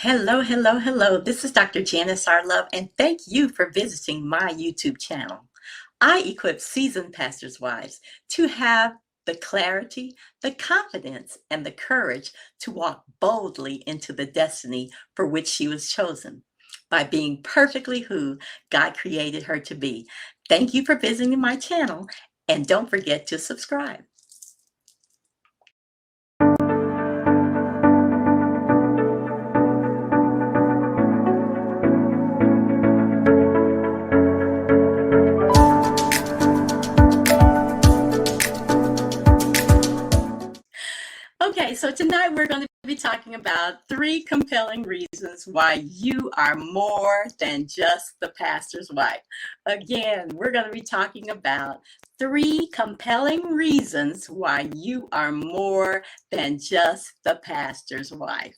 Hello, hello, hello. This is Dr. Janice, our love, and thank you for visiting my YouTube channel. I equip seasoned pastors' wives to have the clarity, the confidence, and the courage to walk boldly into the destiny for which she was chosen by being perfectly who God created her to be. Thank you for visiting my channel, and don't forget to subscribe. Okay, so tonight we're going to be talking about three compelling reasons why you are more than just the pastor's wife. Again, we're going to be talking about three compelling reasons why you are more than just the pastor's wife.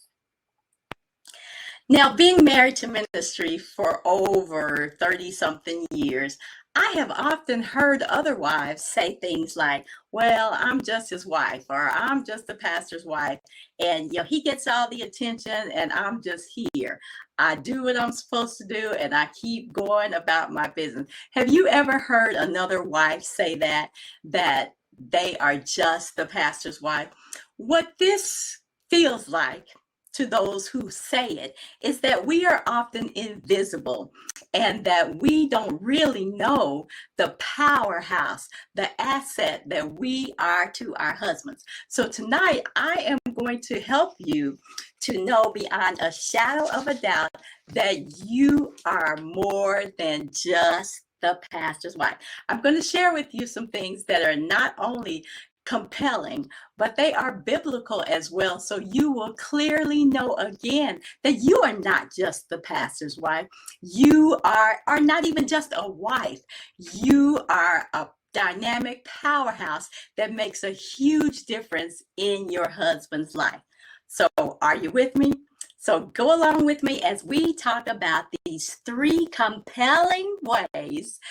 Now, being married to ministry for over 30 something years, I have often heard other wives say things like, well, I'm just his wife, or I'm just the pastor's wife, and he gets all the attention and I'm just here. I do what I'm supposed to do and I keep going about my business. Have you ever heard another wife say that they are just the pastor's wife? What this feels like to those who say it is that we are often invisible and that we don't really know the powerhouse, the asset that we are to our husbands. So tonight, I am going to help you to know beyond a shadow of a doubt that you are more than just the pastor's wife. I'm going to share with you some things that are not only compelling, but they are biblical as well. So you will clearly know again that you are not just the pastor's wife. You are not even just a wife. You are a dynamic powerhouse that makes a huge difference in your husband's life. So are you with me? So go along with me as we talk about these three compelling ways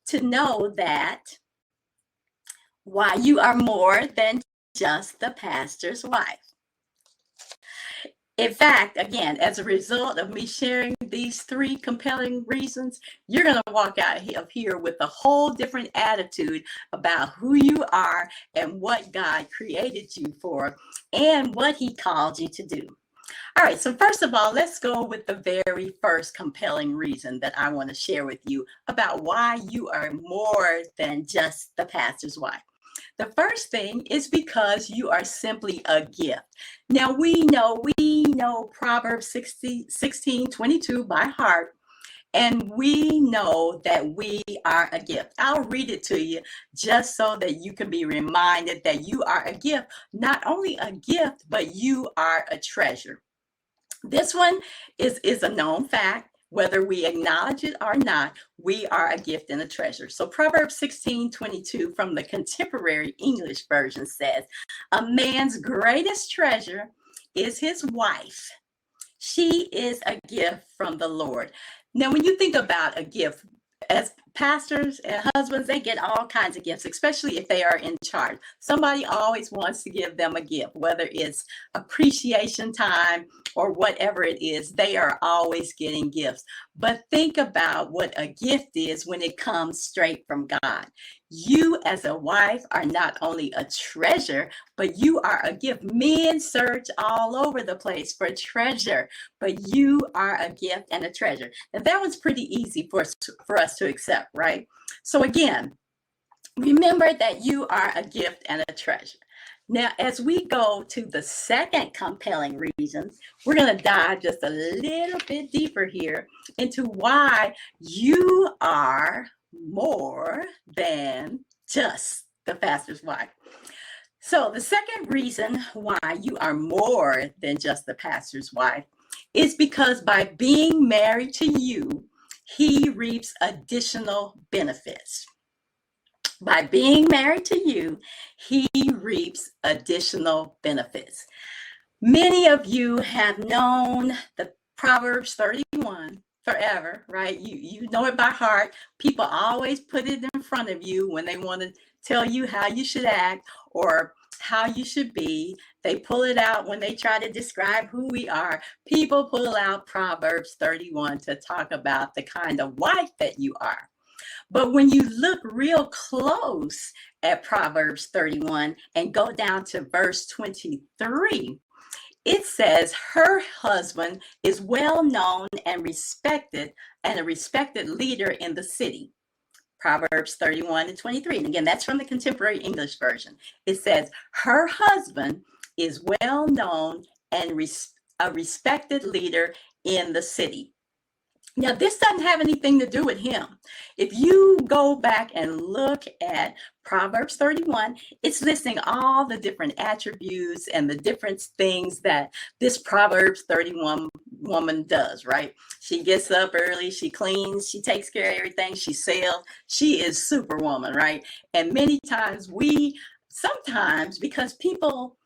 to know that why you are more than just the pastor's wife. In fact, again, as a result of me sharing these three compelling reasons, you're going to walk out of here with a whole different attitude about who you are and what God created you for and what he called you to do. All right, so first of all, let's go with the very first compelling reason that I want to share with you about why you are more than just the pastor's wife. The first thing is because you are simply a gift. Now we know Proverbs 16:22 by heart, and we know that we are a gift. I'll read it to you just so that you can be reminded that you are a gift, not only a gift, but you are a treasure. This one is a known fact. Whether we acknowledge it or not, we are a gift and a treasure. So Proverbs 16:22 from the Contemporary English Version says, a man's greatest treasure is his wife. She is a gift from the Lord. Now, when you think about a gift, as pastors and husbands, they get all kinds of gifts, especially if they are in charge. Somebody always wants to give them a gift, whether it's appreciation time or whatever it is, they are always getting gifts. But think about what a gift is when it comes straight from God. You, as a wife, are not only a treasure, but you are a gift. Men search all over the place for treasure, but you are a gift and a treasure. Now, that one's pretty easy for us to accept, right? So again, remember that you are a gift and a treasure. Now, as we go to the second compelling reason, we're going to dive just a little bit deeper here into why you are more than just the pastor's wife. So the second reason why you are more than just the pastor's wife is because by being married to you, he reaps additional benefits. By being married to you, he reaps additional benefits. Many of you have known the Proverbs 31 forever, right? You know it by heart. People always put it in front of you when they want to tell you how you should act or how you should be. They pull it out when they try to describe who we are. People pull out Proverbs 31 to talk about the kind of wife that you are. But when you look real close at Proverbs 31 and go down to verse 23, it says her husband is well known and respected, and a respected leader in the city. Proverbs 31 and 23. And again, that's from the Contemporary English Version. It says her husband is well known and a respected leader in the city. Now, this doesn't have anything to do with him. If you go back and look at Proverbs 31, it's listing all the different attributes and the different things that this Proverbs 31 woman does, right? She gets up early, she cleans, she takes care of everything, she sells. She is superwoman, right? And many times sometimes because people,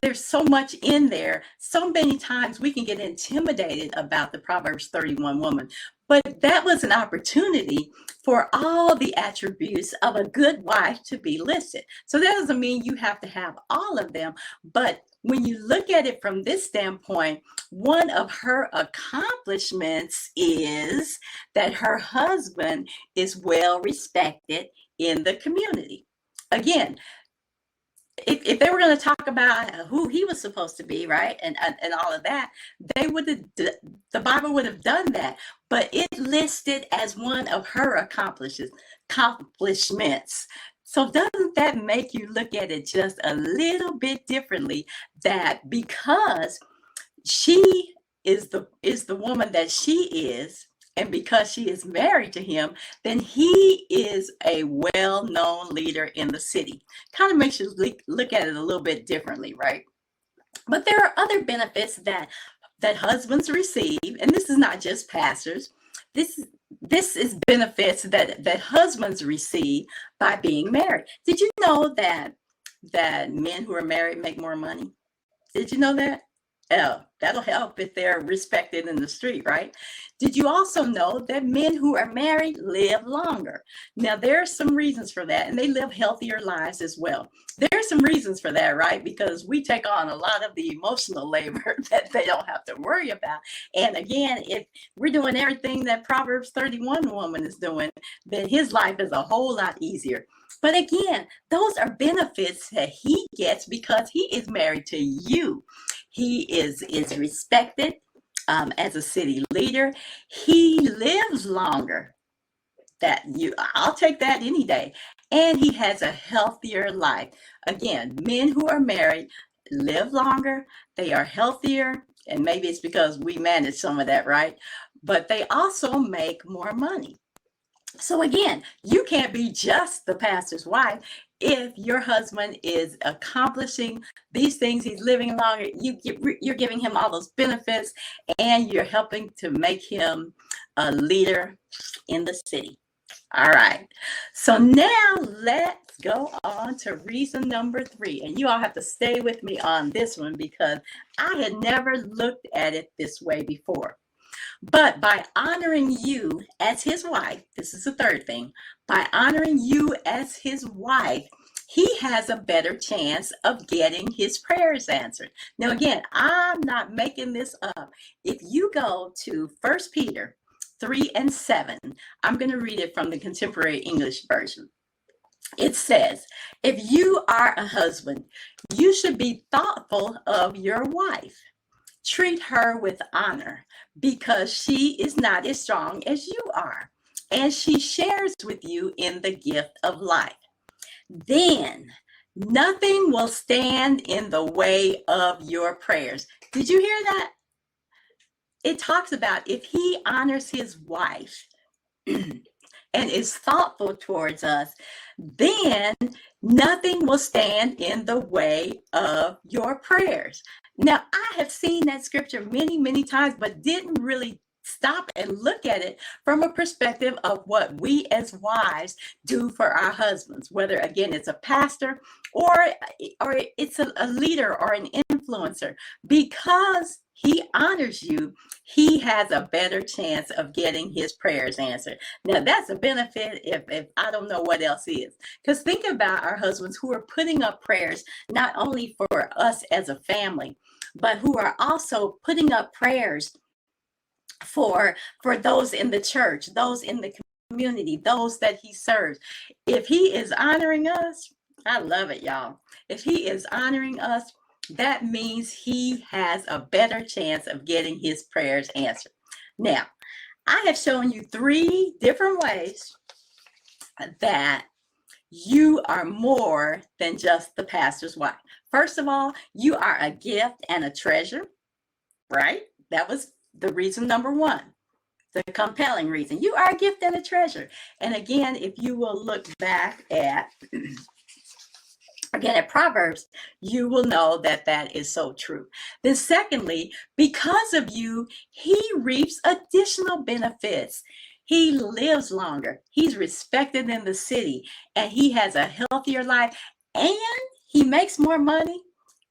there's so much in there. So many times we can get intimidated about the Proverbs 31 woman, but that was an opportunity for all the attributes of a good wife to be listed. So that doesn't mean you have to have all of them, but when you look at it from this standpoint, one of her accomplishments is that her husband is well respected in the community. Again, if they were going to talk about who he was supposed to be, right, and all of that, the Bible would have done that. But it listed as one of her accomplishments. So doesn't that make you look at it just a little bit differently? That because she is the woman that she is, and because she is married to him, then he is a well-known leader in the city. Kind of makes you look at it a little bit differently, right? But there are other benefits that husbands receive, and this is not just pastors. This is benefits that husbands receive by being married. Did you know that men who are married make more money? Did you know that? Oh, that'll help if they're respected in the street, right? Did you also know that men who are married live longer? Now, there are some reasons for that, and they live healthier lives as well. There are some reasons for that, right? Because we take on a lot of the emotional labor that they don't have to worry about. And again, if we're doing everything that Proverbs 31 woman is doing, then his life is a whole lot easier. But again, those are benefits that he gets because he is married to you. He is respected as a city leader. He lives longer. I'll take that any day. And he has a healthier life. Again, men who are married live longer. They are healthier. And maybe it's because we manage some of that, right? But they also make more money. So again, you can't be just the pastor's wife. If your husband is accomplishing these things, he's living longer, you're giving him all those benefits, and you're helping to make him a leader in the city. All right. So now let's go on to reason number 3. And you all have to stay with me on this one because I had never looked at it this way before. But by honoring you as his wife, this is the third thing, by honoring you as his wife, he has a better chance of getting his prayers answered. Now, again, I'm not making this up. If you go to 1 Peter 3 and 7, I'm going to read it from the Contemporary English Version. It says, if you are a husband, you should be thoughtful of your wife. Treat her with honor because she is not as strong as you are, and she shares with you in the gift of life. Then nothing will stand in the way of your prayers. Did you hear that? It talks about if he honors his wife and is thoughtful towards us, then nothing will stand in the way of your prayers. Now, I have seen that scripture many, many times, but didn't really stop and look at it from a perspective of what we as wives do for our husbands, whether, again, it's a pastor or it's a leader or an influencer. Because he honors you, he has a better chance of getting his prayers answered. Now, that's a benefit if I don't know what else is. Because think about our husbands who are putting up prayers, not only for us as a family, but who are also putting up prayers for those in the church, those in the community, those that he serves. If he is honoring us, I love it, y'all. If he is honoring us, that means he has a better chance of getting his prayers answered. Now, I have shown you 3 different ways that you are more than just the pastor's wife. First of all, you are a gift and a treasure, right? That was the reason number 1, the compelling reason. You are a gift and a treasure. And again, if you will look back at Proverbs, you will know that that is so true. Then secondly, because of you, he reaps additional benefits. He lives longer. He's respected in the city, and he has a healthier life, and he makes more money.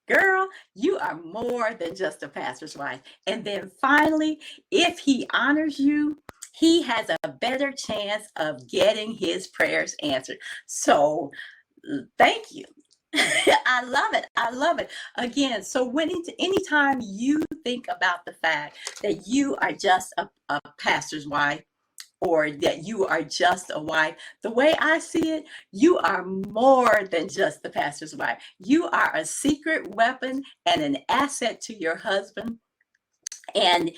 Girl, you are more than just a pastor's wife. And then finally, if he honors you, he has a better chance of getting his prayers answered. So thank you. I love it. I love it. Again, so anytime you think about the fact that you are just a pastor's wife, or that you are just a wife, the way I see it, you are more than just the pastor's wife. You are a secret weapon and an asset to your husband. And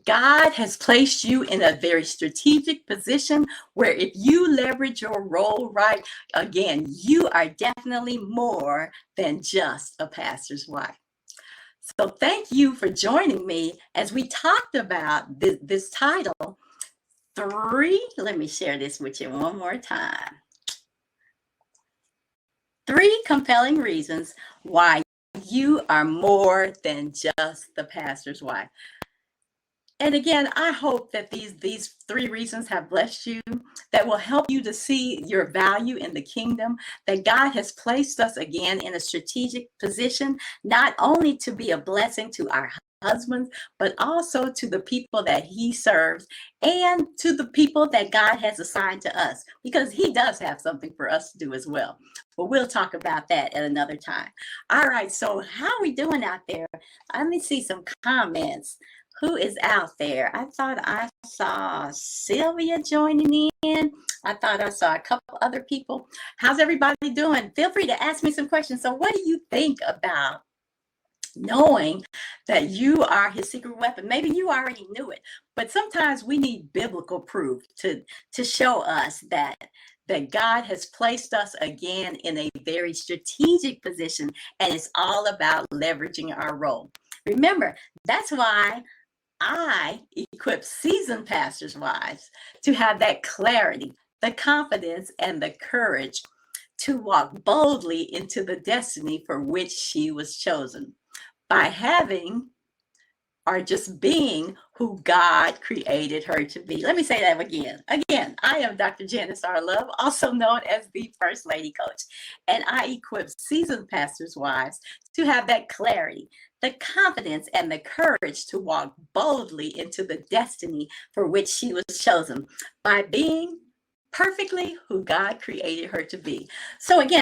God has placed you in a very strategic position where if you leverage your role right, again, you are definitely more than just a pastor's wife. So thank you for joining me as we talked about this title, 3, let me share this with you one more time. 3 compelling reasons why you are more than just the pastor's wife. And again, I hope that these 3 reasons have blessed you, that will help you to see your value in the kingdom, that God has placed us again in a strategic position, not only to be a blessing to our husbands, but also to the people that he serves and to the people that God has assigned to us, because he does have something for us to do as well. But we'll talk about that at another time. All right, so how are we doing out there? Let me see some comments. Who is out there? I thought I saw Sylvia joining in. I thought I saw a couple other people. How's everybody doing? Feel free to ask me some questions. So what do you think about knowing that you are his secret weapon? Maybe you already knew it, but sometimes we need biblical proof to show us that God has placed us again in a very strategic position, and it's all about leveraging our role. Remember, that's why I equip seasoned pastors' wives to have that clarity, the confidence, and the courage to walk boldly into the destiny for which she was chosen by having or just being who God created her to be. Let me say that again. Again, I am Dr. Janice R. Love, also known as the First Lady Coach, and I equip seasoned pastors' wives to have that clarity, the confidence, and the courage to walk boldly into the destiny for which she was chosen by being perfectly who God created her to be. So again,